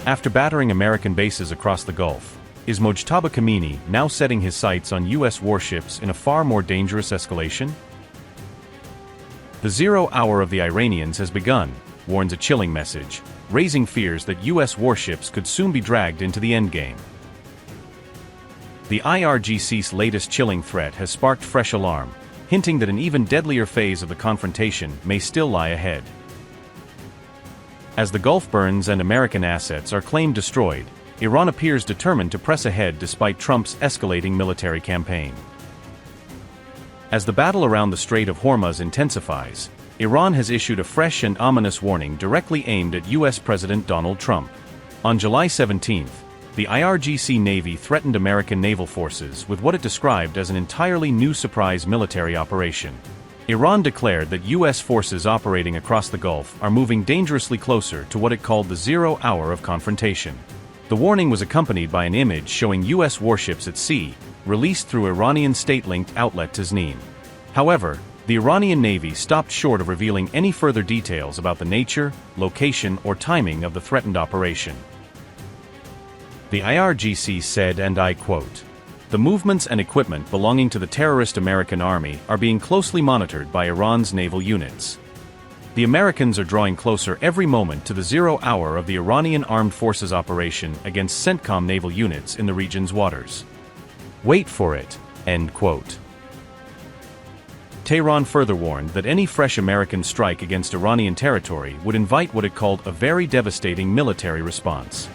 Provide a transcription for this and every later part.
After battering American bases across the Gulf, is Mojtaba Khamenei now setting his sights on U.S. warships in a far more dangerous escalation? The 0 hour of the Iranians has begun, warns a chilling message, raising fears that U.S. warships could soon be dragged into the endgame. The IRGC's latest chilling threat has sparked fresh alarm, hinting that an even deadlier phase of the confrontation may still lie ahead. As the Gulf burns and American assets are claimed destroyed, Iran appears determined to press ahead despite Trump's escalating military campaign. As the battle around the Strait of Hormuz intensifies, Iran has issued a fresh and ominous warning directly aimed at U.S. President Donald Trump. On July 17, the IRGC Navy threatened American naval forces with what it described as an entirely new surprise military operation. Iran declared that U.S. forces operating across the Gulf are moving dangerously closer to what it called the 0 hour of confrontation. The warning was accompanied by an image showing U.S. warships at sea, released through Iranian state-linked outlet Tasnim. However, the Iranian Navy stopped short of revealing any further details about the nature, location, or timing of the threatened operation. The IRGC said, and I quote, "The movements and equipment belonging to the terrorist American army are being closely monitored by Iran's naval units. The Americans are drawing closer every moment to the 0 hour of the Iranian armed forces operation against CENTCOM naval units in the region's waters. Wait for it." End quote. Tehran further warned that any fresh American strike against Iranian territory would invite what it called a very devastating military response.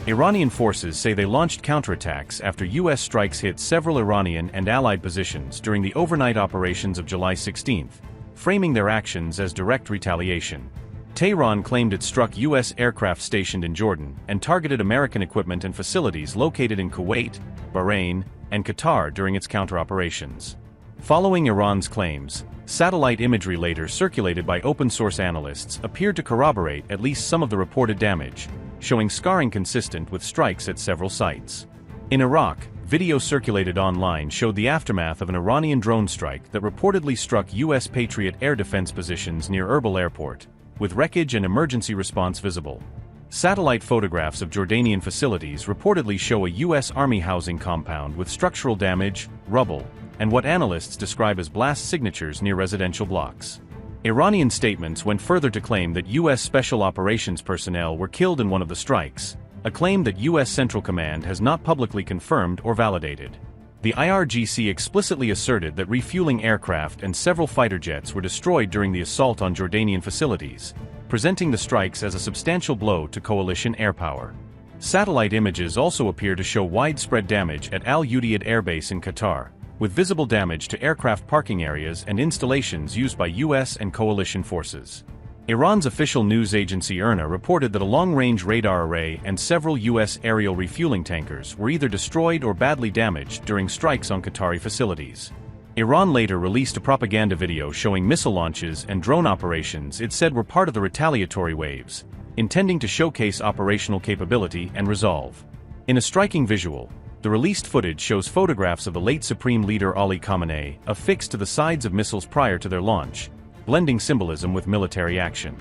Iranian forces say they launched counterattacks after U.S. strikes hit several Iranian and allied positions during the overnight operations of July 16, framing their actions as direct retaliation. Tehran claimed it struck U.S. aircraft stationed in Jordan and targeted American equipment and facilities located in Kuwait, Bahrain, and Qatar during its counter-operations. Following Iran's claims, satellite imagery later circulated by open-source analysts appeared to corroborate at least some of the reported damage, showing scarring consistent with strikes at several sites. In Iraq, video circulated online showed the aftermath of an Iranian drone strike that reportedly struck U.S. Patriot air defense positions near Erbil Airport, with wreckage and emergency response visible. Satellite photographs of Jordanian facilities reportedly show a U.S. Army housing compound with structural damage, rubble, and what analysts describe as blast signatures near residential blocks. Iranian statements went further to claim that U.S. Special Operations personnel were killed in one of the strikes, a claim that U.S. Central Command has not publicly confirmed or validated. The IRGC explicitly asserted that refueling aircraft and several fighter jets were destroyed during the assault on Jordanian facilities, presenting the strikes as a substantial blow to coalition air power. Satellite images also appear to show widespread damage at Al Udeid Air Base in Qatar, with visible damage to aircraft parking areas and installations used by U.S. and coalition forces. Iran's official news agency IRNA reported that a long-range radar array and several U.S. aerial refueling tankers were either destroyed or badly damaged during strikes on Qatari facilities. Iran later released a propaganda video showing missile launches and drone operations it said were part of the retaliatory waves, intending to showcase operational capability and resolve. In a striking visual, the released footage shows photographs of the late Supreme Leader Ali Khamenei affixed to the sides of missiles prior to their launch, blending symbolism with military action.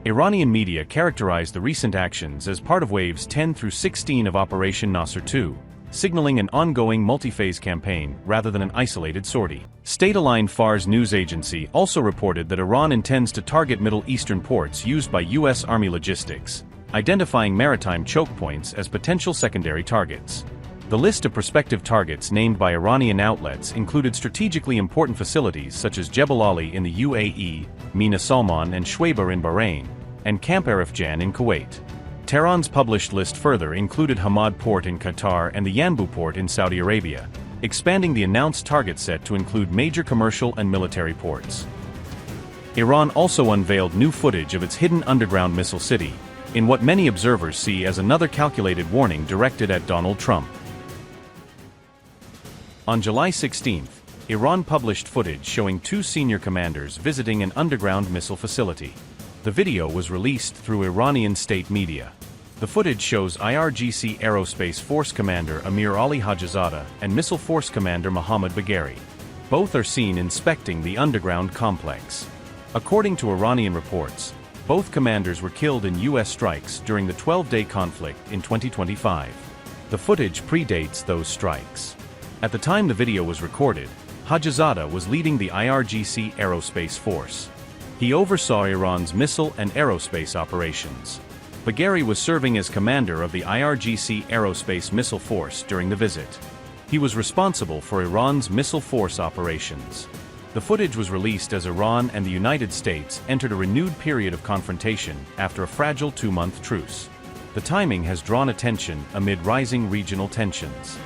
Iranian media characterized the recent actions as part of waves 10 through 16 of Operation Nasser II, signaling an ongoing multi-phase campaign rather than an isolated sortie. State-aligned Fars news agency also reported that Iran intends to target Middle Eastern ports used by U.S. Army logistics, identifying maritime choke points as potential secondary targets. The list of prospective targets named by Iranian outlets included strategically important facilities such as Jebel Ali in the UAE, Mina Salman and Shuaibah in Bahrain, and Camp Arifjan in Kuwait. Tehran's published list further included Hamad Port in Qatar and the Yanbu Port in Saudi Arabia, expanding the announced target set to include major commercial and military ports. Iran also unveiled new footage of its hidden underground missile city, in what many observers see as another calculated warning directed at Donald Trump. On July 16, Iran published footage showing two senior commanders visiting an underground missile facility. The video was released through Iranian state media. The footage shows IRGC Aerospace Force Commander Amir Ali Hajizadeh and Missile Force Commander Mohammad Bagheri. Both are seen inspecting the underground complex. According to Iranian reports, both commanders were killed in U.S. strikes during the 12-day conflict in 2025. The footage predates those strikes. At the time the video was recorded, Hajizadeh was leading the IRGC aerospace force. He oversaw Iran's missile and aerospace operations. Bagheri was serving as commander of the IRGC aerospace missile force during the visit. He was responsible for Iran's missile force operations. The footage was released as Iran and the United States entered a renewed period of confrontation after a fragile 2-month truce. The timing has drawn attention amid rising regional tensions.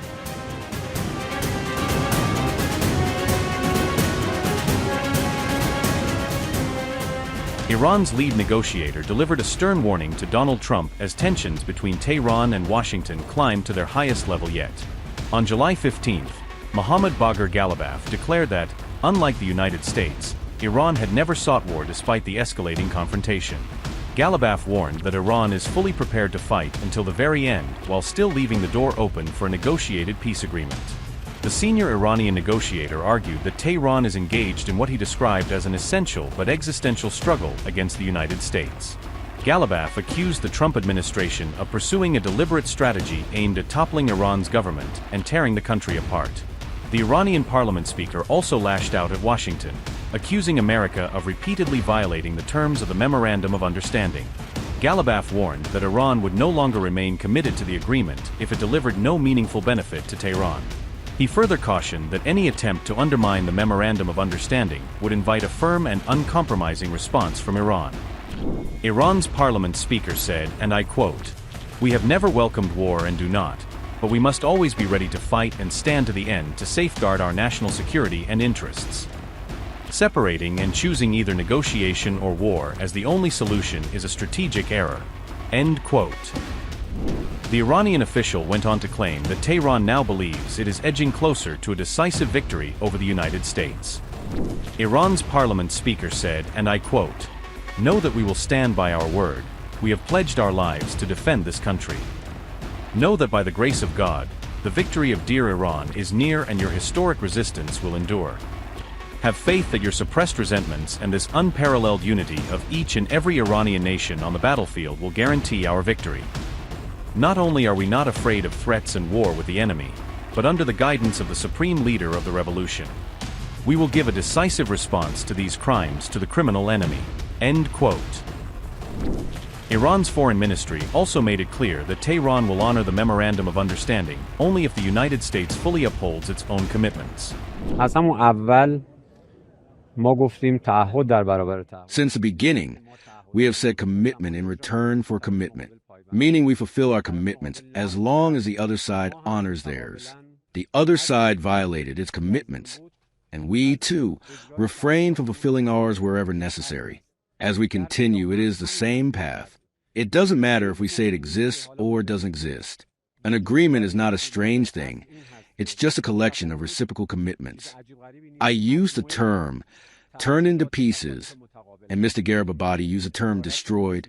Iran's lead negotiator delivered a stern warning to Donald Trump as tensions between Tehran and Washington climbed to their highest level yet. On July 15, Mohammad Bagher Ghalibaf declared that, unlike the United States, Iran had never sought war despite the escalating confrontation. Ghalibaf warned that Iran is fully prepared to fight until the very end while still leaving the door open for a negotiated peace agreement. The senior Iranian negotiator argued that Tehran is engaged in what he described as an essential but existential struggle against the United States. Ghalibaf accused the Trump administration of pursuing a deliberate strategy aimed at toppling Iran's government and tearing the country apart. The Iranian parliament speaker also lashed out at Washington, accusing America of repeatedly violating the terms of the Memorandum of Understanding. Ghalibaf warned that Iran would no longer remain committed to the agreement if it delivered no meaningful benefit to Tehran. He further cautioned that any attempt to undermine the Memorandum of Understanding would invite a firm and uncompromising response from Iran. Iran's parliament speaker said, and I quote, "We have never welcomed war and do not, but we must always be ready to fight and stand to the end to safeguard our national security and interests. Separating and choosing either negotiation or war as the only solution is a strategic error." End quote. The Iranian official went on to claim that Tehran now believes it is edging closer to a decisive victory over the United States. Iran's parliament speaker said, and I quote, "Know that we will stand by our word. We have pledged our lives to defend this country. Know that by the grace of God, the victory of dear Iran is near and your historic resistance will endure. Have faith that your suppressed resentments and this unparalleled unity of each and every Iranian nation on the battlefield will guarantee our victory. Not only are we not afraid of threats and war with the enemy, but under the guidance of the supreme leader of the revolution, we will give a decisive response to these crimes to the criminal enemy." End quote. Iran's foreign ministry also made it clear that Tehran will honor the Memorandum of Understanding only if the United States fully upholds its own commitments. Since the beginning, we have said commitment in return for commitment, meaning we fulfill our commitments as long as the other side honors theirs. The other side violated its commitments, and we, too, refrain from fulfilling ours wherever necessary. As we continue, it is the same path. It doesn't matter if we say it exists or doesn't exist. An agreement is not a strange thing. It's just a collection of reciprocal commitments. I use the term turned into pieces, and Mr. Gharibabadi used the term destroyed.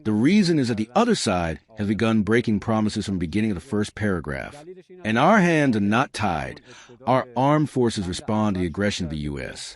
The reason is that the other side has begun breaking promises from the beginning of the first paragraph. And our hands are not tied. Our armed forces respond to the aggression of the U.S.